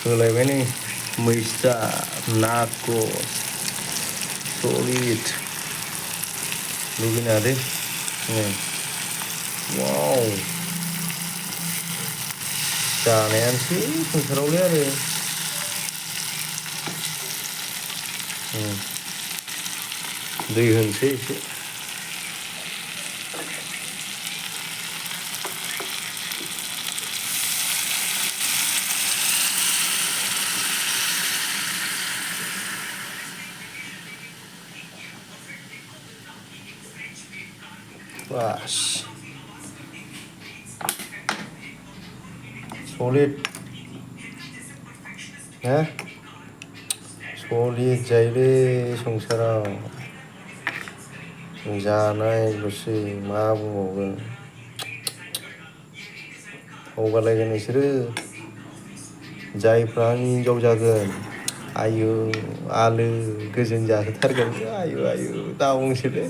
होलायबाय नै मैस्था नाखौ सलिड लुगैनो हादे वाव जानायानोसै संसारावलाय आरो दै होनोसै एसे बास सलिड हा सलिड जायोलै संसाराव जानायल'सै मा बुंबावगोन हगारलायगोन नोंसोरो जायफ्रा आंनि हिनजाव जागोन आयु आलो गोजोन जाहोथारगोन आयु दा बुंसैलै